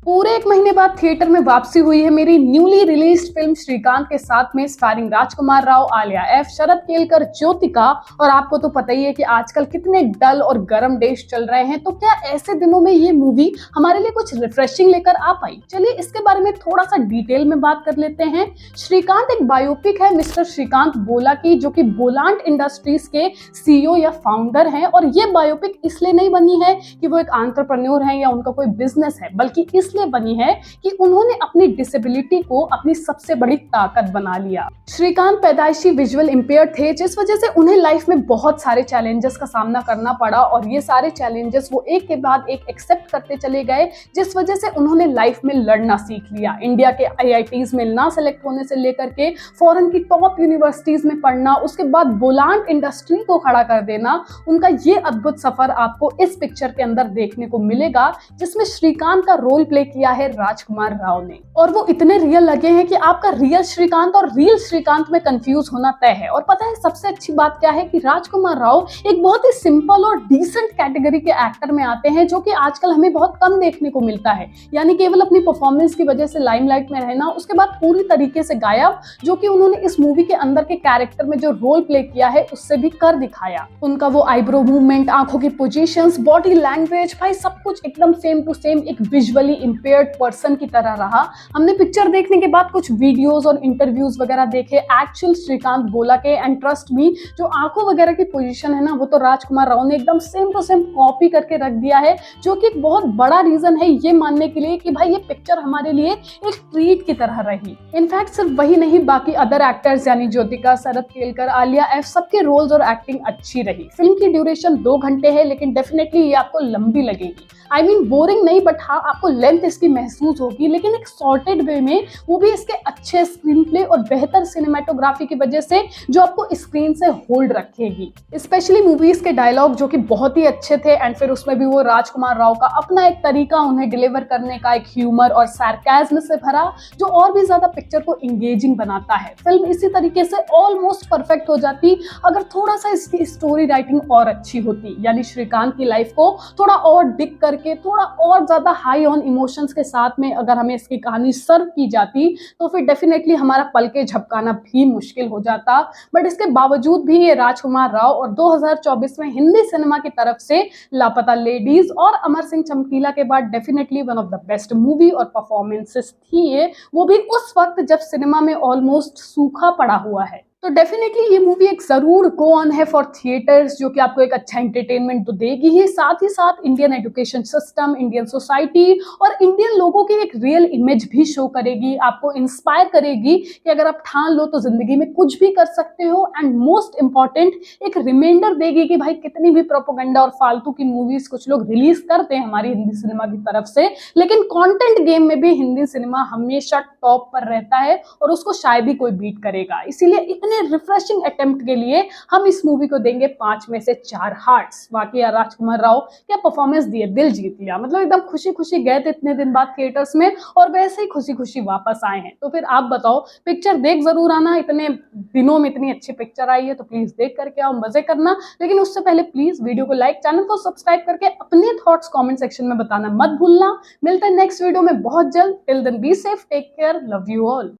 पूरे 1 महीने बाद थिएटर में वापसी हुई है मेरी न्यूली रिलीज्ड फिल्म श्रीकांत के साथ में स्टारिंग राजकुमार राव, आलिया एफ, शरद केलकर, ज्योतिका। और आपको तो पता ही है कि आजकल कितने डल और गर्म डेज चल रहे हैं, तो क्या ऐसे दिनों में ये मूवी हमारे लिए कुछ रिफ्रेशिंग लेकर आ पाई? चलिए इसके बारे में थोड़ा सा डिटेल में बात कर लेते हैं। श्रीकांत एक बायोपिक है मिस्टर श्रीकांत बोला की, जो कि बोलांट इंडस्ट्रीज के सीईओ या फाउंडर हैं। और ये बायोपिक इसलिए नहीं बनी है कि वो एक एंटरप्रेन्योर है या उनका कोई बिजनेस है, बल्कि इसलिए बनी है कि उन्होंने अपनी डिसेबिलिटी को अपनी सबसे बड़ी ताकत बना लिया। श्रीकांत पैदाइशी विजुअल इंपेयर्ड थे, जिस वजह से उन्हें लाइफ में बहुत सारे चैलेंजेस का सामना करना पड़ा और ये सारे चैलेंजेस वो एक के बाद एक एक्सेप्ट करते चले गए, जिस वजह से उन्होंने लाइफ में लड़ना सीख लिया। इंडिया के आईआईटीज में ना सेलेक्ट होने से लेकर के फॉरेन की टॉप यूनिवर्सिटीज में पढ़ना, उसके बाद बोलांट इंडस्ट्री को खड़ा कर देना, उनका ये अद्भुत सफर आपको इस पिक्चर के अंदर देखने को मिलेगा, जिसमें श्रीकांत का रोल प्ले किया है राजकुमार राव ने। और वो इतने रियल लगे हैं कि आपका रियल श्रीकांत और रियल श्रीकांत में कंफ्यूज होना तय है। और पता है सबसे अच्छी बात क्या है कि राजकुमार राव एक बहुत ही सिंपल और डिसेंट कैटेगरी के एक्टर में आते हैं, जो कि आजकल हमें बहुत कम देखने को मिलता है। यानी केवल अपनी परफॉर्मेंस की वजह से लाइमलाइट में रहना, उसके बाद पूरी तरीके से गायब, जो कि उन्होंने इस मूवी के अंदर के कैरेक्टर में जो रोल प्ले किया है उससे भी कर दिखाया। उनका वो आईब्रो मूवमेंट, आंखों की पोजीशंस, बॉडी लैंग्वेज, भाई सब कुछ एकदम सेम टू सेम एक विजुअली इंपेयर्ड पर्सन की तरह रहा। हमने पिक्चर देखने के बाद कुछ वीडियोस और इंटरव्यूज वगैरह देखे एक्चुअल श्रीकांत बोला के, एंड ट्रस्ट मी, जो आंखों वगैरह की पोजीशन है ना, वो तो राजकुमार राव ने एकदम सेम टू सेम कॉपी करके रख दिया है, जो कि एक बहुत बड़ा रीजन है ये मानने के लिए कि भाई ये पिक्चर हमारे लिए एक ट्रीट की तरह रही। इनफैक्ट सिर्फ वही नहीं, बाकी अदर एक्टर्स यानी ज्योतिका, शरद केलकर, आलिया एफ, सबके रोल्स और एक्टिंग अच्छी रही। फिल्म की ड्यूरेशन 2 घंटे है, लेकिन डेफिनेटली ये आपको लंबी लगेगी। आई मीन बोरिंग नहीं, बट हाँ आपको लेंथ इसकी महसूस होगी, लेकिन एक सॉर्टेड वे में, वो भी इसके अच्छे स्क्रीन प्ले और बेहतर सिनेमेटोग्राफी की वजह से, जो आपको स्क्रीन से होल्ड रखेगी। स्पेशली मूवीज के डायलॉग जो कि बहुत ही अच्छे थे, एंड फिर उसमें भी वो राजकुमार राव का अपना एक तरीका उन्हें डिलीवर करने का, एक ह्यूमर और सार्काज्म से भरा, जो और भी ज्यादा पिक्चर को इंगेजिंग बनाता है। फिल्म इसी तरीके से ऑलमोस्ट परफेक्ट हो जाती अगर थोड़ा सा इसकी स्टोरी राइटिंग और अच्छी होती, यानी श्रीकांत की लाइफ को थोड़ा और डिग करके, थोड़ा और ज्यादा हाई ऑन इमोशंस के साथ में अगर हमें इसकी कहानी सर्व की जाती, तो फिर डेफिनेटली हमारा पल के झपकाना भी मुश्किल हो जाता। बट इसके बावजूद भी ये राजकुमार राव और 2024 में हिंदी सिनेमा की तरफ से लापता लेडीज और अमर सिंह चमकीला के बाद definitely one of the best movie और परफॉर्मेंसेस थी ये, वो भी उस वक्त जब सिनेमा में ऑलमोस्ट सूखा पड़ा हुआ है। तो डेफिनेटली ये मूवी एक जरूर गो ऑन है फॉर थिएटर्स, जो कि आपको एक अच्छा एंटरटेनमेंट तो देगी ही साथ Indian education system, Indian society और इंडियन लोगों की एक रियल इमेज भी शो करेगी, आपको इंस्पायर करेगी कि अगर आप ठान लो तो जिंदगी में कुछ भी कर सकते हो। एंड मोस्ट इंपॉर्टेंट, एक रिमाइंडर देगी कि भाई कितनी भी प्रोपेगेंडा और फालतू की मूवीज कुछ लोग रिलीज करते हैं हमारी हिंदी सिनेमा की तरफ से, लेकिन कंटेंट गेम में भी हिंदी सिनेमा हमेशा टॉप पर रहता है और उसको शायद ही कोई बीट करेगा। इसीलिए इतने रिफ्रेशिंग अटेम्प्ट के लिए हम इस मूवी को देंगे 5 में से 4 हार्ट्स। बाकी यार राजकुमार राव क्या परफॉर्मेंस दिए, दिल जीत लिया। मतलब एकदम खुशी खुशी गए थे इतने दिन बाद थिएटर्स में, और वैसे ही खुशी खुशी वापस आए हैं। तो फिर आप बताओ, पिक्चर देख जरूर आना, इतने दिनों में इतनी अच्छी पिक्चर आई है तो प्लीज देख करके आओ, मजे करना। लेकिन उससे पहले प्लीज वीडियो को लाइक, चैनल को सब्सक्राइब करके अपने थॉट्स कॉमेंट सेक्शन में बताना मत भूलना। मिलते हैं नेक्स्ट वीडियो में बहुत जल्द। Till then be safe, take care, love you all.